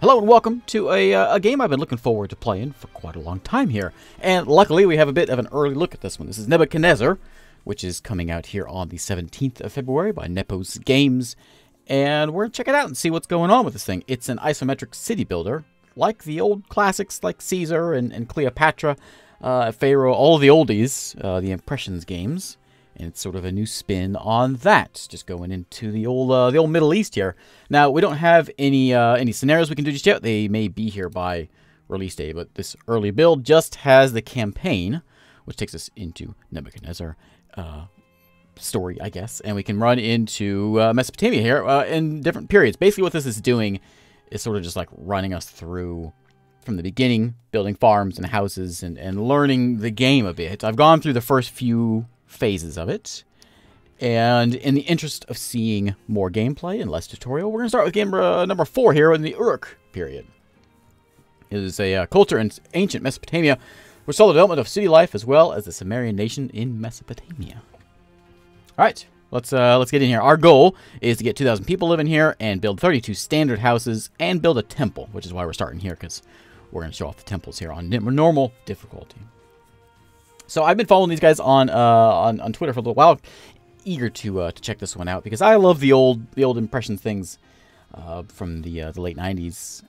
Hello and welcome to a game I've been looking forward to playing for quite a long time here. And luckily we have a bit of an early look at this one. This is Nebuchadnezzar, which is coming out here on the 17th of February by Nepos Games. And we're going to check it out and see what's going on with this thing. It's an isometric city builder, like the old classics like Caesar and Cleopatra, Pharaoh, all the oldies, the Impressions games. And it's sort of a new spin on that, just going into the old Middle East here. Now we don't have any scenarios we can do just yet. They may be here by release day, but this early build just has the campaign, which takes us into Nebuchadnezzar story, I guess, and we can run into Mesopotamia here in different periods. Basically, what this is doing is sort of just like running us through from the beginning, building farms and houses and learning the game a bit. I've gone through the first few phases of it, and in the interest of seeing more gameplay and less tutorial, we're going to start with game number 4 here in the Uruk period. It is a culture in ancient Mesopotamia which saw the development of city life as well as the Sumerian nation in Mesopotamia. Alright, let's get in here. Our goal is to get 2,000 people living here and build 32 standard houses and build a temple, which is why we're starting here, because we're going to show off the temples here on normal difficulty. So I've been following these guys on Twitter for a little while, eager to check this one out because I love the old Impressions things from the late '90s.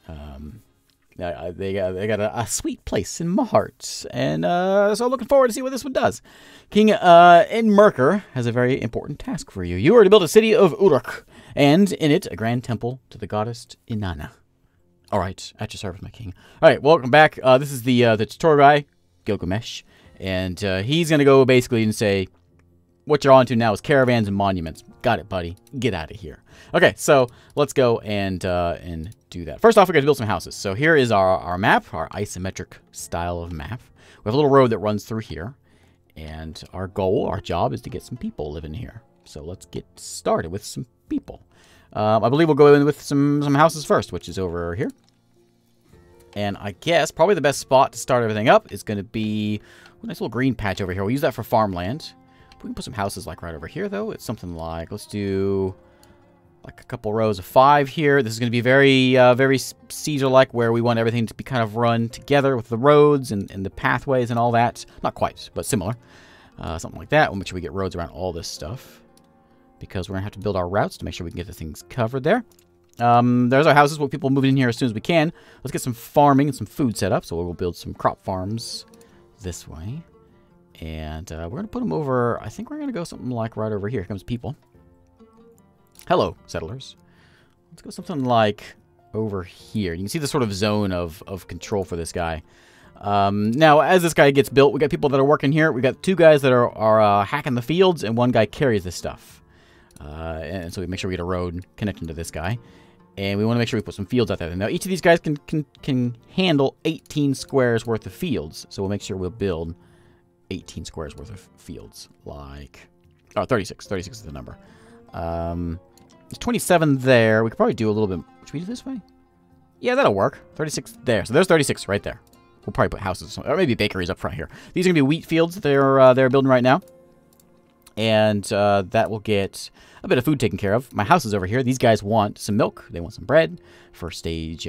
They got a sweet place in my heart, and so I'm looking forward to see what this one does. King Enmerker has a very important task for you. You are to build a city of Uruk, and in it a grand temple to the goddess Inanna. All right, at your service, my king. All right, welcome back. This is the tutorial guy, Gilgamesh. And he's going to go basically and say, what you're on to now is caravans and monuments. Got it, buddy. Get out of here. Okay, so let's go and do that. First off, we're going to build some houses. So here is our map, our isometric style of map. We have a little road that runs through here. And our goal, our job, is to get some people living here. So let's get started with some people. I believe we'll go in with some houses first, which is over here. And I guess probably the best spot to start everything up is going to be a nice little green patch over here. We'll use that for farmland. We can put some houses like right over here, though. It's something like, let's do like a couple rows of 5 here. This is going to be very Caesar-like, where we want everything to be kind of run together with the roads and the pathways and all that. Not quite, but similar. Something like that. We'll make sure we get roads around all this stuff, because we're going to have to build our routes to make sure we can get the things covered there. There's our houses. We'll people moving in here as soon as we can. Let's get some farming and some food set up. So we'll build some crop farms this way. And we're going to put them over, I think we're going to go something like right over here. Here comes people. Hello, settlers. Let's go something like over here. You can see the sort of zone of control for this guy. Now, as this guy gets built, we got people that are working here. We got 2 guys that are hacking the fields, and 1 guy carries this stuff. And so we make sure we get a road connecting to this guy. And we want to make sure we put some fields out there. Now, each of these guys can handle 18 squares worth of fields. So we'll make sure we'll build 18 squares worth of fields. Like, oh, 36. 36 is the number. There's 27 there. We could probably do a little bit. Should we do this way? Yeah, that'll work. 36 there. So there's 36 right there. We'll probably put houses, or maybe bakeries up front here. These are going to be wheat fields that they're building right now. And that will get a bit of food taken care of. My house is over here. These guys want some milk. They want some bread for stage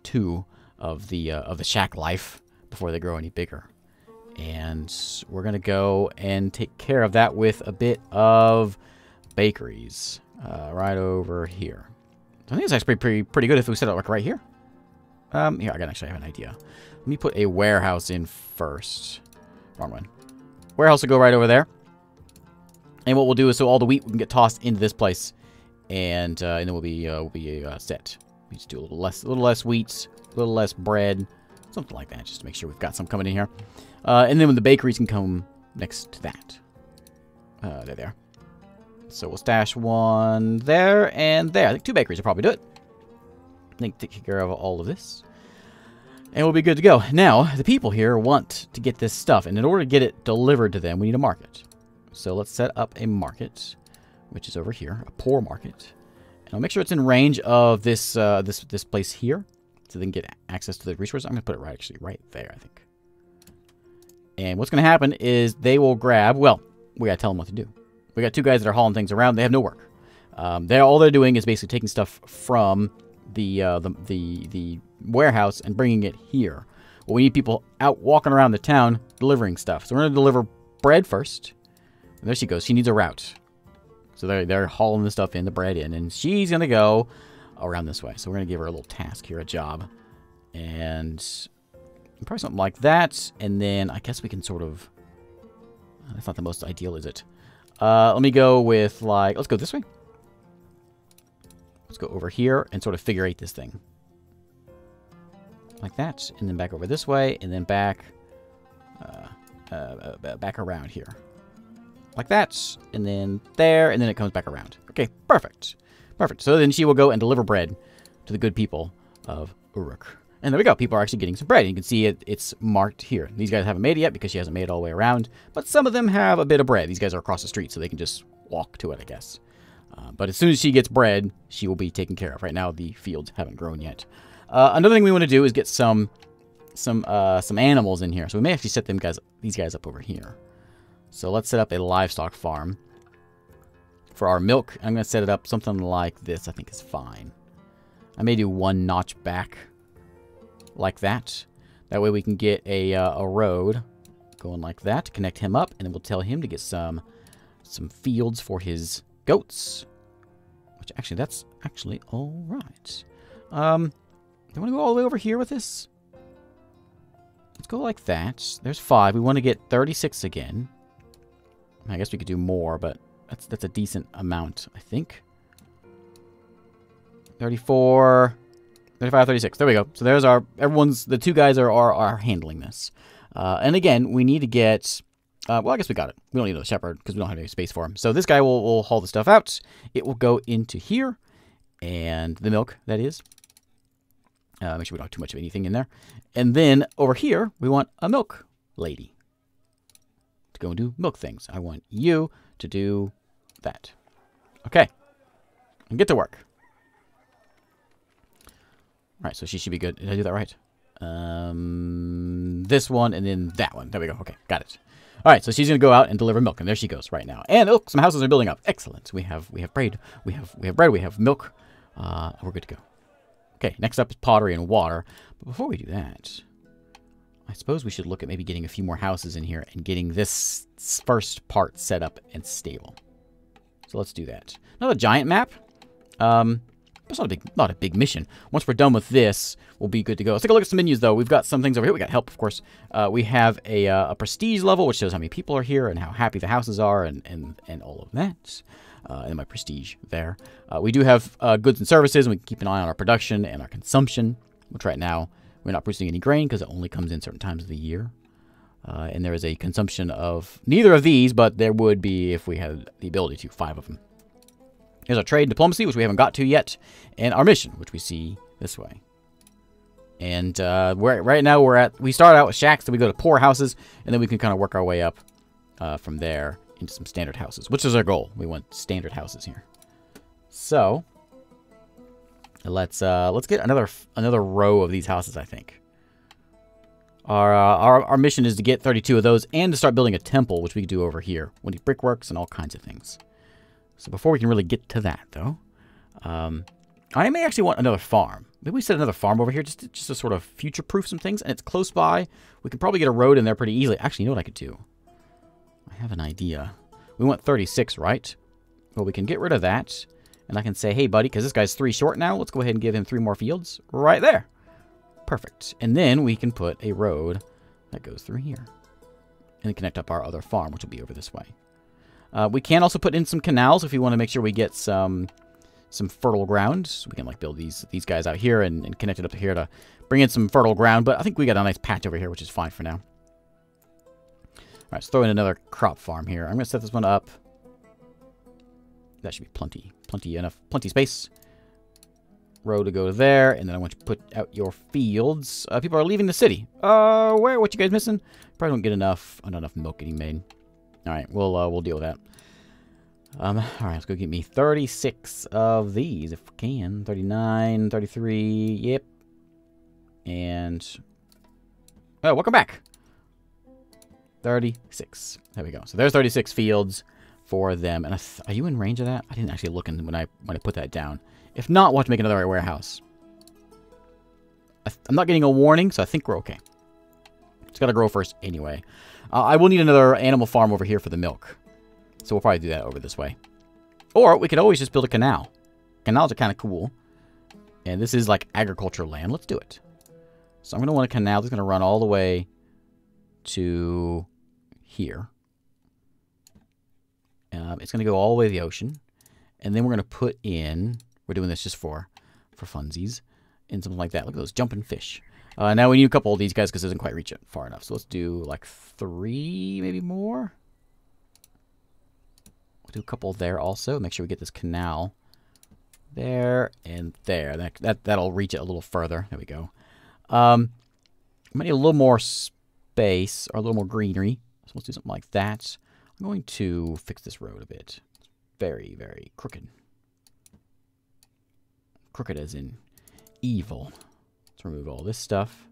2 of the shack life before they grow any bigger. And we're going to go and take care of that with a bit of bakeries right over here. I think it's actually pretty good if we set it like right here. Here, I can actually have an idea. Let me put a warehouse in first. Wrong one. Warehouse will go right over there. And what we'll do is, so all the wheat can get tossed into this place, and then we'll be set. We just do a little less wheat, a little less bread, something like that, just to make sure we've got some coming in here. And then when the bakeries can come next to that. There. So we'll stash 1 there and there. I think 2 bakeries will probably do it. I think take care of all of this. And we'll be good to go. Now, the people here want to get this stuff, and in order to get it delivered to them, we need a market. So let's set up a market, which is over here, a poor market. And I'll make sure it's in range of this this place here, so they can get access to the resources. I'm going to put it right there, I think. And what's going to happen is they will grab, well, we got to tell them what to do. We got 2 guys that are hauling things around. They have no work. All they're doing is basically taking stuff from the warehouse and bringing it here. Well, we need people out walking around the town delivering stuff. So we're going to deliver bread first. And there she goes. She needs a route. So they're hauling the stuff in, the bread in. And she's going to go around this way. So we're going to give her a little task here, a job. And probably something like that. And then I guess we can sort of... That's not the most ideal, is it? Let me go with, like... Let's go this way. Let's go over here and sort of figure eight this thing. Like that. And then back over this way. And then back... back around here. Like that. And then there. And then it comes back around. Okay, perfect. Perfect. So then she will go and deliver bread to the good people of Uruk. And there we go. People are actually getting some bread. And you can see it's marked here. These guys haven't made it yet because she hasn't made it all the way around. But some of them have a bit of bread. These guys are across the street, so they can just walk to it, I guess. But as soon as she gets bread, she will be taken care of. Right now, the fields haven't grown yet. Another thing we want to do is get some animals in here. So we may actually set these guys up over here. So let's set up a livestock farm. For our milk, I'm going to set it up something like this. I think is fine. I may do one notch back. Like that. That way we can get a road going like that to connect him up, and then we'll tell him to get some fields for his goats. Which actually, that's actually all right. Do you want to go all the way over here with this? Let's go like that. There's 5. We want to get 36 again. I guess we could do more, but that's a decent amount, I think. 34. 35, 36. There we go. So there's the 2 guys are handling this. And again, we need to get, well, I guess we got it. We don't need a shepherd because we don't have any space for him. So this guy will haul the stuff out. It will go into here. And the milk, that is. Make sure we don't have too much of anything in there. And then over here, we want a milk lady to go and do milk things. I want you to do that. Okay. And get to work. All right, so she should be good. Did I do that right? This one and then that one. There we go. Okay, got it. All right, so she's going to go out and deliver milk, and there she goes right now. And, oh, some houses are building up. Excellent. We have bread. We have bread. We have milk. We're good to go. Okay, next up is pottery and water. But before we do that, I suppose we should look at maybe getting a few more houses in here and getting this first part set up and stable. So let's do that. Another giant map. It's not a big mission. Once we're done with this, we'll be good to go. Let's take a look at some menus, though. We've got some things over here. We got help, of course. We have a prestige level, which shows how many people are here and how happy the houses are and all of that. And my prestige there. We do have goods and services, and we can keep an eye on our production and our consumption, which right now we're not producing any grain because it only comes in certain times of the year. And there is a consumption of neither of these, but there would be if we had the ability to, 5 of them. Here's our trade and diplomacy, which we haven't got to yet, and our mission, which we see this way. And right now we start out with shacks, then we go to poor houses, and then we can kind of work our way up from there into some standard houses, which is our goal. We want standard houses here. So let's get another row of these houses. I think our mission is to get 32 of those and to start building a temple, which we can do over here. We need brickworks and all kinds of things. So before we can really get to that, though, I may actually want another farm. Maybe we set another farm over here just to sort of future-proof some things, and it's close by. We can probably get a road in there pretty easily. Actually, you know what I could do? I have an idea. We want 36, right? Well, we can get rid of that, and I can say, hey, buddy, because this guy's 3 short now, let's go ahead and give him 3 more fields right there. Perfect. And then we can put a road that goes through here and connect up our other farm, which will be over this way. We can also put in some canals if we want to make sure we get some fertile ground. So we can like build these guys out here and connect it up to here to bring in some fertile ground. But I think we got a nice patch over here, which is fine for now. All right, let's throw in another crop farm here. I'm going to set this one up. That should be plenty space. Row to go there, and then I want you to put out your fields. People are leaving the city. What you guys missing? Probably don't get enough milk getting made. All right, we'll deal with that. All right, let's go get me 36 of these if we can. 39, 33, yep. And oh, welcome back. 36. There we go. So there's 36 fields for them. And are you in range of that? I didn't actually look when I put that down. If not, we'll have to make another warehouse. I'm not getting a warning, so I think we're okay. It's got to grow first anyway. I will need another animal farm over here for the milk. So we'll probably do that over this way. Or we could always just build a canal. Canals are kind of cool. And this is like agricultural land. Let's do it. So I'm going to want a canal that's going to run all the way to here. It's going to go all the way to the ocean. And then we're going to put in... We're doing this just for funsies. And something like that. Look at those jumping fish. Now we need a couple of these guys because it doesn't quite reach it far enough. So let's do like 3, maybe more. We'll do a couple there also. Make sure we get this canal there and there. That'll reach it a little further. There we go. I might need a little more space or a little more greenery. So let's do something like that. I'm going to fix this road a bit. It's very, very crooked. Crooked as in evil. Let's remove all this stuff.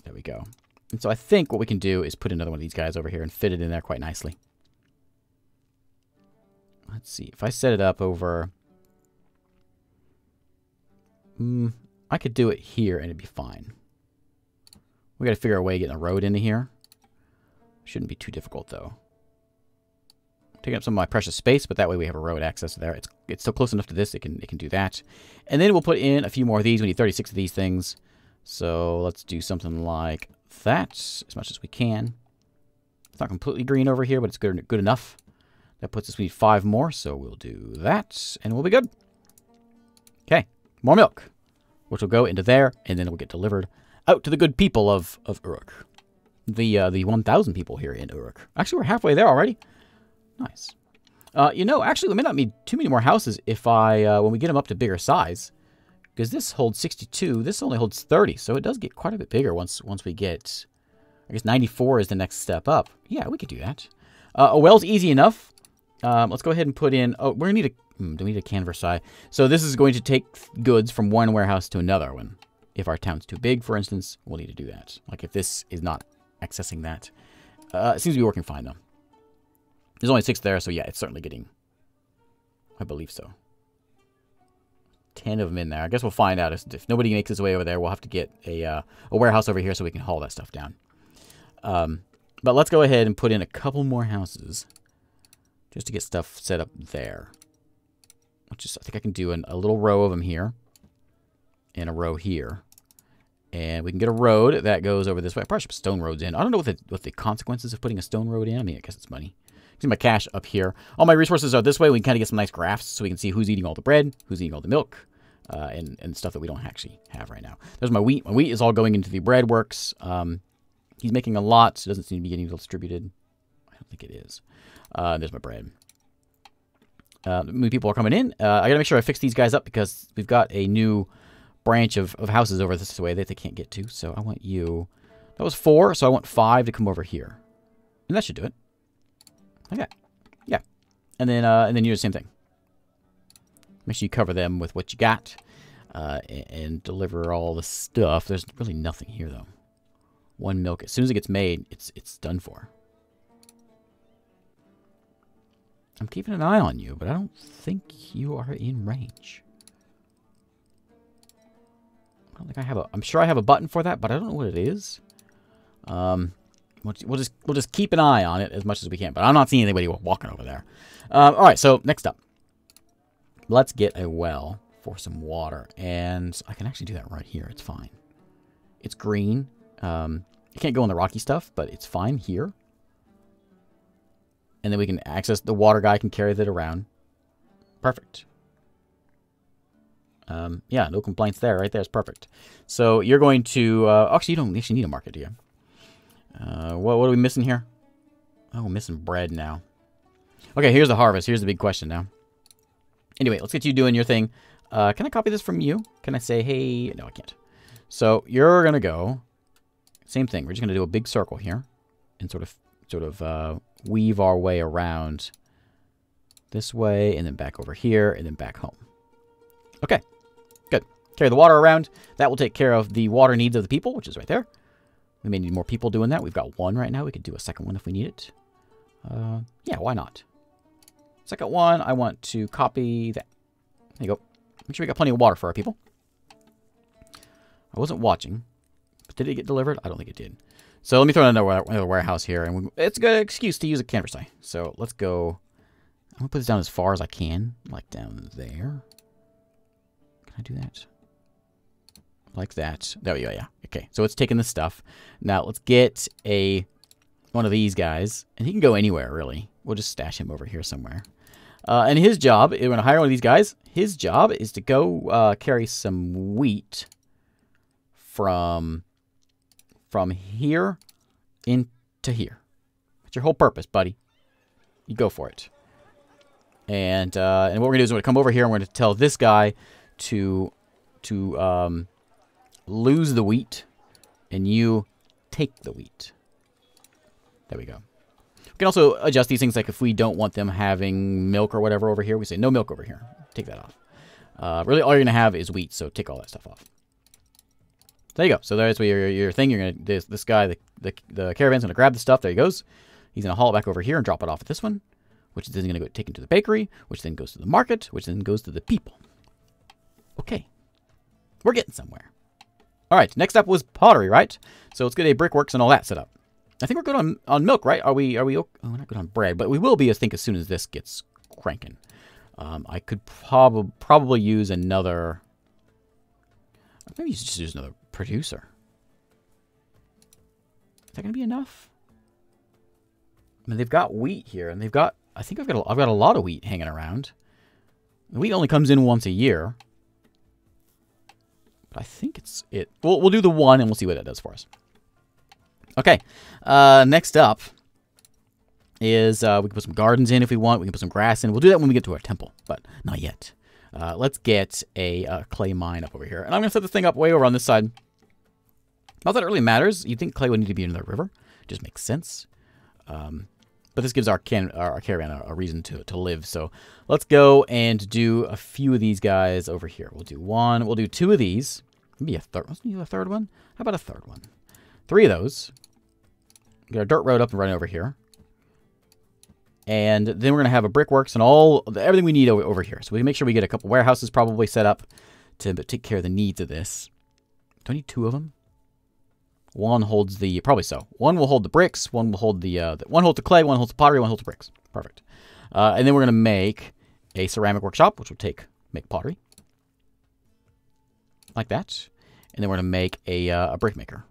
There we go. And so I think what we can do is put another one of these guys over here and fit it in there quite nicely. Let's see. If I set it up over... I could do it here and it'd be fine. We got to figure a way of getting a road into here. Shouldn't be too difficult, though. Taking up some of my precious space, but that way we have a road access there. It's still close enough to this, it can do that. And then we'll put in a few more of these. We need 36 of these things. So let's do something like that, as much as we can. It's not completely green over here, but it's good enough. That puts us, we need 5 more, so we'll do that, and we'll be good. Okay, more milk, which will go into there, and then it will get delivered out to the good people of Uruk. The 1,000 people here in Uruk. Actually, we're halfway there already. Nice. You know, actually, we may not need too many more houses if when we get them up to bigger size. Because this holds 62. This only holds 30. So it does get quite a bit bigger once we get... I guess 94 is the next step up. Yeah, we could do that. A well's easy enough. Let's go ahead and put in... Oh, we're going to need a... do we need a canvas? So this is going to take goods from one warehouse to another one. If our town's too big, for instance, we'll need to do that. Like if this is not accessing that. It seems to be working fine, though. There's only 6 there, so yeah, it's certainly getting... I believe so. 10 of them in there. I guess we'll find out. If nobody makes his way over there, we'll have to get a warehouse over here so we can haul that stuff down. But let's go ahead and put in a couple more houses just to get stuff set up there. Which is, I think I can do a little row of them here and a row here. And we can get a road that goes over this way. I probably should put stone roads in. I don't know what the consequences of putting a stone road in. I mean, I guess it's money. See my cash up here. All my resources are this way. We can kind of get some nice graphs so we can see who's eating all the bread, who's eating all the milk, and stuff that we don't actually have right now. There's my wheat. My wheat is all going into the bread works. He's making a lot, so it doesn't seem to be getting distributed. I don't think it is. There's my bread. New people are coming in. I got to make sure I fix these guys up because we've got a new branch of houses over this way that they can't get to. So I want you... That was 4, so I want 5 to come over here. And that should do it. Okay. Yeah. And then you do the same thing. Make sure you cover them with what you got. And deliver all the stuff. There's really nothing here, though. 1 milk. As soon as it gets made, it's done for. I'm keeping an eye on you, but I don't think you are in range. I don't think I have a... I'm sure I have a button for that, but I don't know what it is. We'll just keep an eye on it as much as we can. But I'm not seeing anybody walking over there. All right, so next up. Let's get a well for some water. And I can actually do that right here. It's fine. It's green. You can't go on the rocky stuff, but it's fine here. And then we can access... The water guy can carry that around. Perfect. Yeah, no complaints there. Right there is perfect. So you're going to... actually, you don't actually need a market, do you? What are we missing here? Oh, we're missing bread now. Okay, here's the harvest. Here's the big question now. Anyway, let's get you doing your thing. Can I copy this from you? Can I say, hey... No, I can't. So you're going to go... Same thing. We're just going to do a big circle here. And sort of weave our way around this way. And then back over here. And then back home. Okay. Good. Carry the water around. That will take care of the water needs of the people, which is right there. We may need more people doing that. We've got 1 right now. We could do a second one if we need it. Yeah, why not? Second one, I want to copy that. There you go. Make sure we got plenty of water for our people. I wasn't watching. But did it get delivered? I don't think it did. So let me throw in another warehouse here. And it's a good excuse to use a canvas die. So let's go. I'm going to put this down as far as I can. Like down there. Can I do that? Like that. There we go, yeah. Okay, so it's taking the stuff. Now let's get one of these guys. And he can go anywhere, really. We'll just stash him over here somewhere. And his job, we're going to hire one of these guys. His job is to go carry some wheat from here into here. That's your whole purpose, buddy. You go for it. And what we're going to do is we're going to come over here and we're going to tell this guy to lose the wheat, and you take the wheat. There we go. We can also adjust these things, like if we don't want them having milk or whatever over here, we say no milk over here. Take that off. Really, all you're going to have is wheat, so take all that stuff off. There you go. So there's your thing. You're going to this guy, the caravan's going to grab the stuff. There he goes. He's going to haul it back over here and drop it off at this one, which is then going to go taken to the bakery, which then goes to the market, which then goes to the people. Okay. We're getting somewhere. All right. Next up was pottery, right? So let's get a brickworks and all that set up. I think we're good on milk, right? Are we? Oh, we're not good on bread, but we will be, I think, as soon as this gets cranking. I could probably use another. Maybe just use another producer. Is that gonna be enough? I mean, they've got wheat here, and they've got. I think I've got a lot of wheat hanging around. The wheat only comes in once a year, but I think it's it. We'll do the one, and we'll see what that does for us. Okay. Next up is we can put some gardens in if we want. We can put some grass in. We'll do that when we get to our temple, but not yet. Let's get a clay mine up over here. And I'm going to set this thing up way over on this side. Not that it really matters. You'd think clay would need to be in the river. It just makes sense. But this gives our caravan a reason to live. So let's go and do a few of these guys over here. We'll do one. We'll do two of these. Maybe a third. Let's do a third one. How about a third one? 3 of those. Get our dirt road up and run over here. And then we're going to have a brickworks and everything we need over here. So we make sure we get a couple warehouses probably set up to take care of the needs of this. Do I need 2 of them? One holds the, probably so. One will hold the bricks, one will hold one holds the clay, one holds the pottery, one holds the bricks. Perfect. And then we're going to make a ceramic workshop, which will make pottery. Like that. And then we're going to make a brick maker.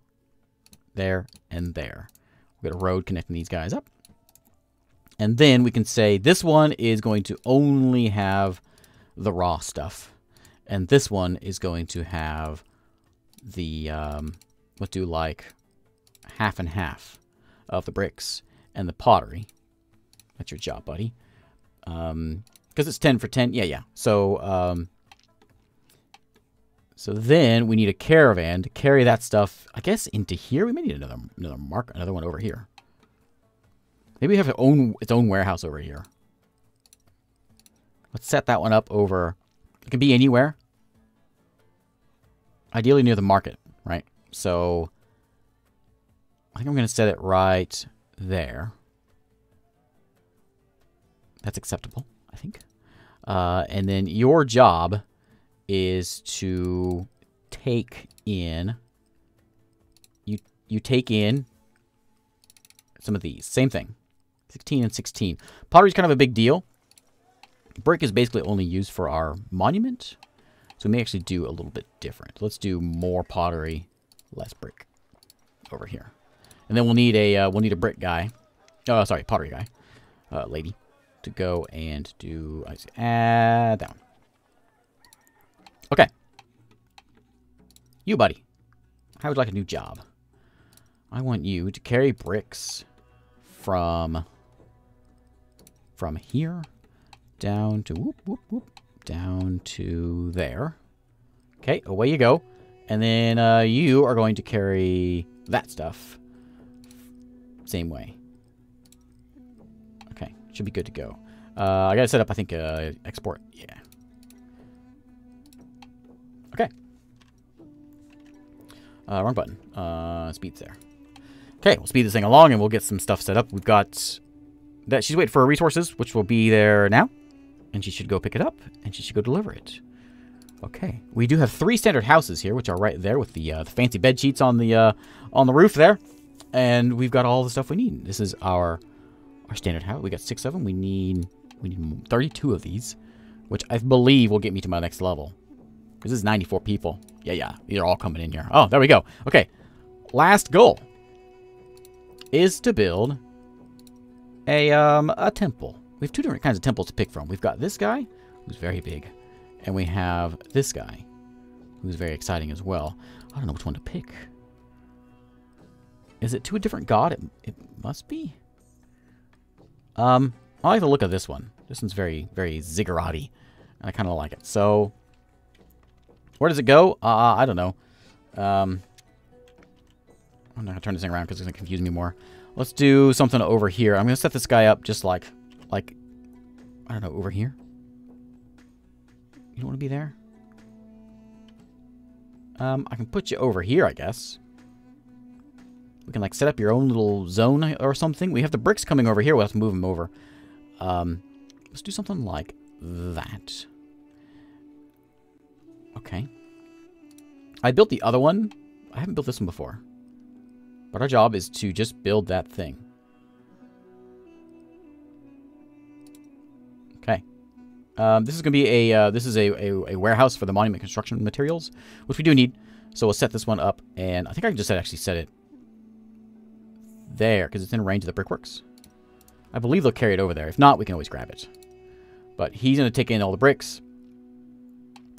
There and there. We've got a road connecting these guys up. And then we can say this one is going to only have the raw stuff. And this one is going to have the, let's do like half and half of the bricks and the pottery. That's your job, buddy. Because it's 10 for 10. Yeah. So, so then we need a caravan to carry that stuff, I guess, into here. We may need another one over here. Maybe we have its own warehouse over here. Let's set that one up over. It can be anywhere. Ideally near the market, right? So I think I'm going to set it right there. That's acceptable, I think. And then your job is to take in. You take in some of these. Same thing. 16 and 16. Pottery's kind of a big deal. Brick is basically only used for our monument. So we may actually do a little bit different. Let's do more pottery, less brick over here. And then we'll need a brick guy. Oh, sorry, pottery guy. Lady. To go and do add that one. Okay. You, buddy. How would you like a new job? I want you to carry bricks from here down to down to there. Okay, away you go. And then you are going to carry that stuff. Same way. Okay, should be good to go. I gotta set up, I think, export. Yeah. Okay. Wrong button. Speed's there. Okay, we'll speed this thing along and we'll get some stuff set up. We've got that. She's waiting for her resources, which will be there now. And she should go pick it up and she should go deliver it. Okay, we do have 3 standard houses here, which are right there with the fancy bed sheets on the roof there, and we've got all the stuff we need. This is our standard house. We got 6 of them. We need 32 of these, which I believe will get me to my next level. Because this is 94 people. Yeah, these are all coming in here. Oh, there we go. Okay, last goal is to build a temple. We have 2 different kinds of temples to pick from. We've got this guy, who's very big. And we have this guy, who's very exciting as well. I don't know which one to pick. Is it to a different god? It must be. I like the look of this one. This one's very, very ziggurat-y. And I kind of like it. So, where does it go? I don't know. I'm not going to turn this thing around because it's going to confuse me more. Let's do something over here. I'm going to set this guy up just like, I don't know, over here. You don't want to be there? I can put you over here, I guess. We can, like, set up your own little zone or something. We have the bricks coming over here. We'll have to move them over. Let's do something like that. Okay. I built the other one. I haven't built this one before. But our job is to just build that thing. Okay. This is going to be a warehouse for the monument construction materials, which we do need. So we'll set this one up, and I think I can just actually set it there, because it's in range of the brickworks. I believe they'll carry it over there. If not, we can always grab it. But he's going to take in all the bricks,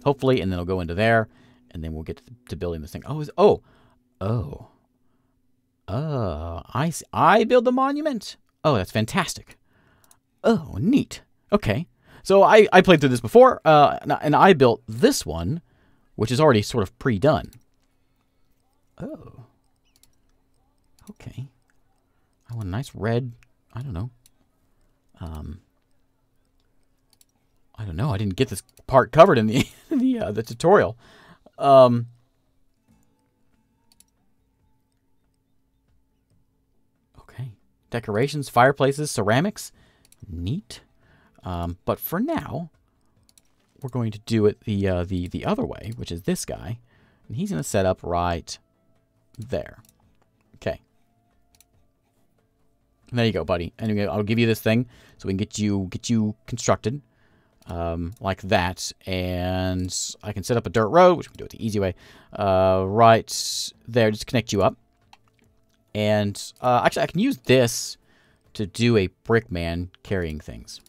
hopefully, and then it'll go into there, and then we'll get to building this thing. I build the monument. Oh, that's fantastic. Oh, neat. Okay. So I played through this before, and I built this one, which is already sort of pre-done. Oh. Okay. I want a nice red, I don't know. I don't know. I didn't get this part covered in the the tutorial. Okay. Decorations, fireplaces, ceramics. Neat. But for now, we're going to do it the other way, which is this guy, and he's going to set up right there. Okay. And there you go, buddy. Anyway, I'll give you this thing so we can get you constructed like that, and I can set up a dirt road, which we can do it the easy way, right there, just connect you up. And actually, I can use this to do a brick man carrying things.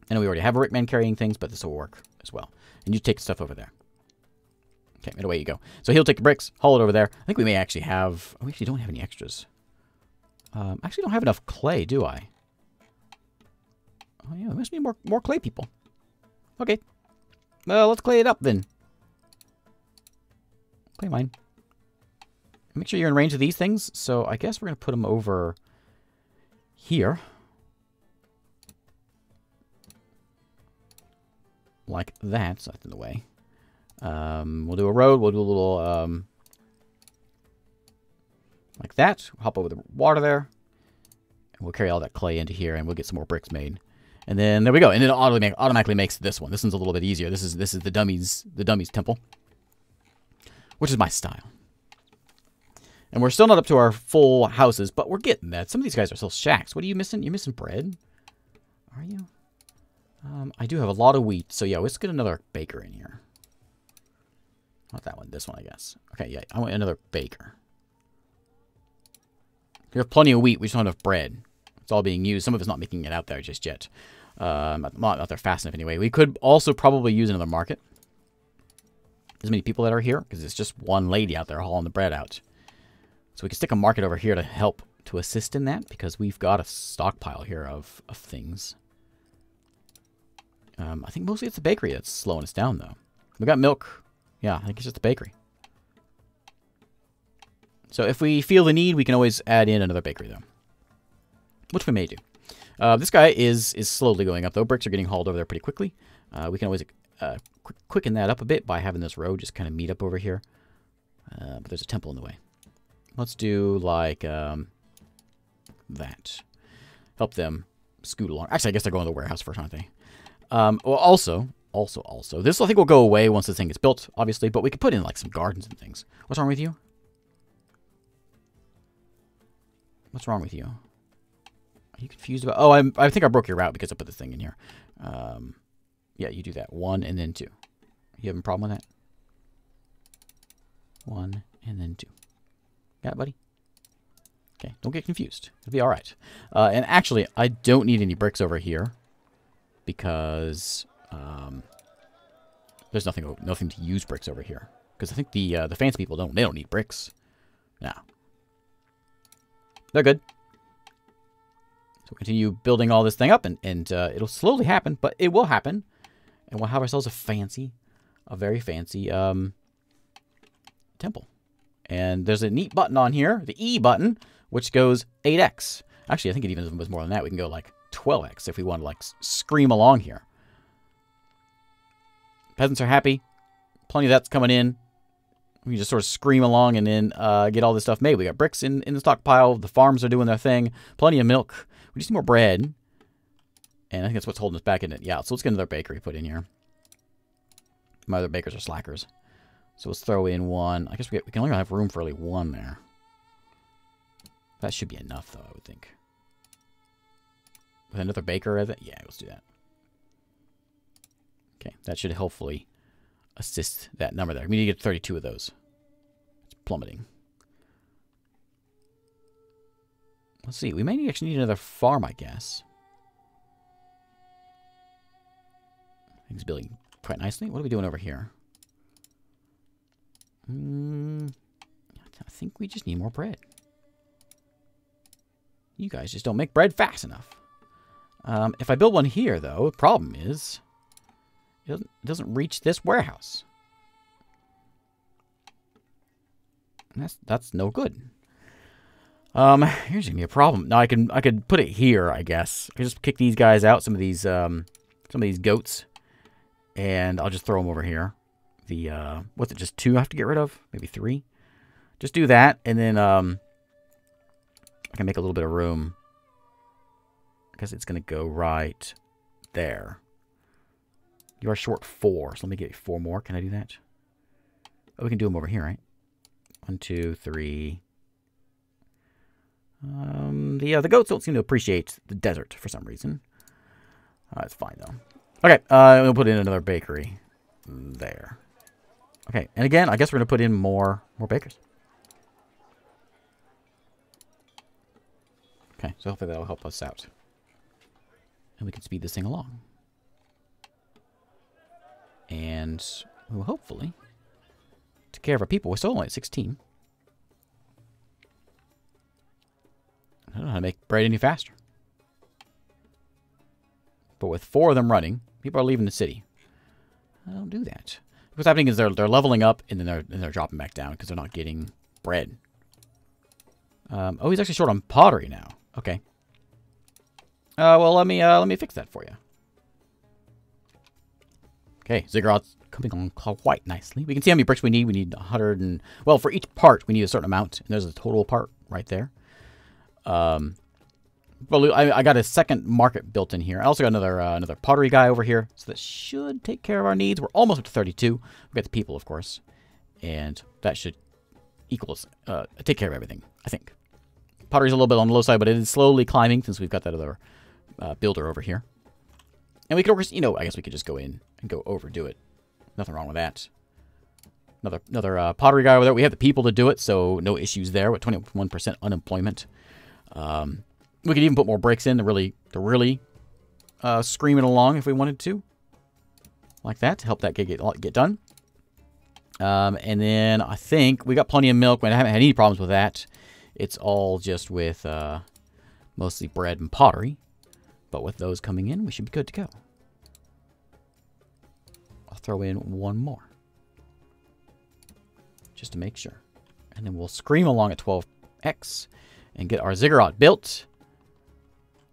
I know we already have a brickman carrying things, but this will work as well. And you take stuff over there. Okay, and away you go. So he'll take the bricks, haul it over there. I think we may actually have... Oh, we actually don't have any extras. Actually don't have enough clay, do I? Oh, yeah, there must be more clay people. Okay. Well, let's clay it up, then. Clay mine. Make sure you're in range of these things. So I guess we're going to put them over here. Like that, so that's in the way. We'll do a road. We'll do a little, like that. We'll hop over the water there. And we'll carry all that clay into here, and we'll get some more bricks made. And then there we go. And it automatically makes this one. This one's a little bit easier. This is the dummies temple, which is my style. And we're still not up to our full houses, but we're getting that. Some of these guys are still shacks. What are you missing? You're missing bread? Are you? I do have a lot of wheat, so yeah, let's get another baker in here. Not that one, this one, I guess. Okay, yeah, I want another baker. We have plenty of wheat, we just don't have enough bread. It's all being used. Some of it's not making it out there just yet. Not out there fast enough anyway. We could also probably use another market. There's many people that are here, because it's just one lady out there hauling the bread out. So we can stick a market over here to help, to assist in that, because we've got a stockpile here of things. I think mostly it's the bakery that's slowing us down, though. We got milk. Yeah, I think it's just the bakery. So if we feel the need, we can always add in another bakery, though. Which we may do. This guy is slowly going up, though. Bricks are getting hauled over there pretty quickly. We can always quicken that up a bit by having this road just kind of meet up over here. But there's a temple in the way. Let's do like that. Help them scoot along. Actually, I guess they're going to the warehouse first, aren't they? Well, also Also. This, I think, will go away once this thing is built, obviously, but we could put in, like, some gardens and things. What's wrong with you? What's wrong with you? Are you confused about... Oh, I think I broke your route because I put this thing in here. Yeah, you do that. 1 and then 2. You having a problem with that? 1 and then 2. Got it, buddy? Okay, don't get confused. It'll be all right. And actually, I don't need any bricks over here because there's nothing to use bricks over here. Because I think the fancy people don't need bricks. No. They're good. So we'll continue building all this thing up, and it'll slowly happen, but it will happen. And we'll have ourselves a very fancy temple. And there's a neat button on here, the E button, which goes 8x. Actually, I think it even was more than that. We can go like 12x if we want to like scream along here. Peasants are happy. Plenty of that's coming in. We can just sort of scream along and then get all this stuff made. We got bricks in the stockpile. The farms are doing their thing. Plenty of milk. We just need more bread. And I think that's what's holding us back, isn't it? Yeah, so let's get another bakery put in here. My other bakers are slackers. So let's throw in one. I guess we can only have room for only one there. That should be enough, though, I would think. With another baker, yeah, let's do that. Okay, that should hopefully assist that number there. We need to get 32 of those. It's plummeting. Let's see. We may actually need another farm, I guess. Things building quite nicely. What are we doing over here? I think we just need more bread. You guys just don't make bread fast enough. If I build one here, though, the problem is it doesn't reach this warehouse. And that's no good. Here's gonna be a problem. Now I could put it here, I guess. I could just kick these guys out, some of these goats, and I'll just throw them over here. The what's it? Just 2 I have to get rid of? Maybe 3. Just do that, and then I can make a little bit of room. I guess it's gonna go right there. You are short 4, so let me get 4 more. Can I do that? Oh, we can do them over here, right? 1, 2, 3. The goats don't seem to appreciate the desert for some reason. That's fine, though. Okay, we'll put in another bakery there. Okay, and again, I guess we're going to put in more bakers. Okay, so hopefully that'll help us out. And we can speed this thing along. And we'll hopefully take care of our people. We're still only at 16. I don't know how to make bread any faster. But with 4 of them running, people are leaving the city. I don't do that. What's happening is they're leveling up and then they're dropping back down because they're not getting bread. Oh, he's actually short on pottery now. Okay. Well, let me fix that for you. Okay, ziggurat's coming on quite nicely. We can see how many bricks we need. We need 100 and... Well, for each part, we need a certain amount. And there's a total part right there. But I got a second market built in here. I also got another pottery guy over here. So that should take care of our needs. We're almost up to 32. We got the people, of course. And that should equal us, take care of everything, I think. Pottery's a little bit on the low side, but it is slowly climbing since we've got that other builder over here. And we could, of course, I guess we could just go in and go overdo it. Nothing wrong with that. Another pottery guy over there. We have the people to do it, so no issues there with 21% unemployment. We could even put more bricks in to really scream it along if we wanted to. Like that, to help that get done. And then I think we got plenty of milk. I haven't had any problems with that. It's all just with mostly bread and pottery. But with those coming in, we should be good to go. I'll throw in 1 more. Just to make sure. And then we'll scream along at 12x and get our ziggurat built.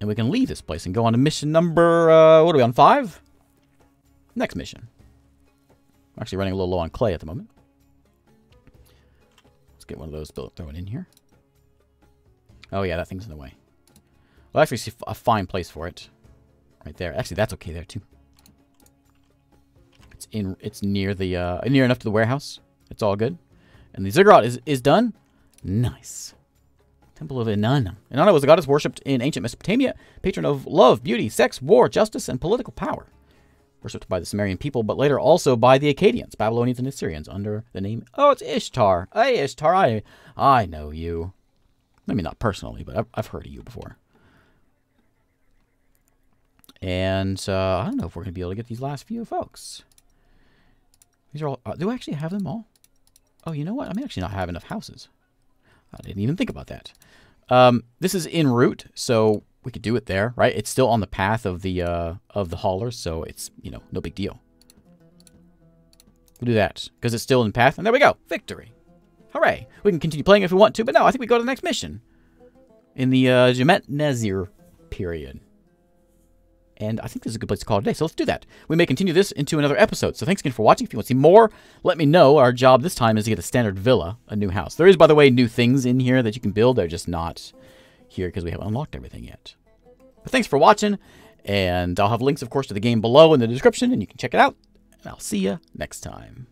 And we can leave this place and go on to mission number, what are we on, 5? Next mission. I'm actually running a little low on clay at the moment. Let's get one of those built, throw it in here. Oh yeah, that thing's in the way. Well, actually see a fine place for it. Right there. Actually, that's okay there, too. It's near the near enough to the warehouse. It's all good. And the ziggurat is done. Nice. Temple of Inanna. Inanna was a goddess worshipped in ancient Mesopotamia, patron of love, beauty, sex, war, justice, and political power. Worshipped by the Sumerian people, but later also by the Akkadians, Babylonians, and Assyrians under the name... Oh, it's Ishtar. Hey, Ishtar, I know you. Maybe not personally, but I've heard of you before. And I don't know if we're going to be able to get these last few folks. These are all... do I actually have them all? Oh, you know what? I may actually not have enough houses. I didn't even think about that. This is en route, so we could do it there, right? It's still on the path of the haulers, so it's, you know, no big deal. We'll do that, because it's still in path, and there we go. Victory. Hooray. We can continue playing if we want to, but no, I think we go to the next mission. In the Gilgamesh period. And I think this is a good place to call it a day, so let's do that. We may continue this into another episode. So thanks again for watching. If you want to see more, let me know. Our job this time is to get a standard villa, a new house. There is, by the way, new things in here that you can build. They're just not here because we haven't unlocked everything yet. But thanks for watching, and I'll have links, of course, to the game below in the description, and you can check it out. And I'll see you next time.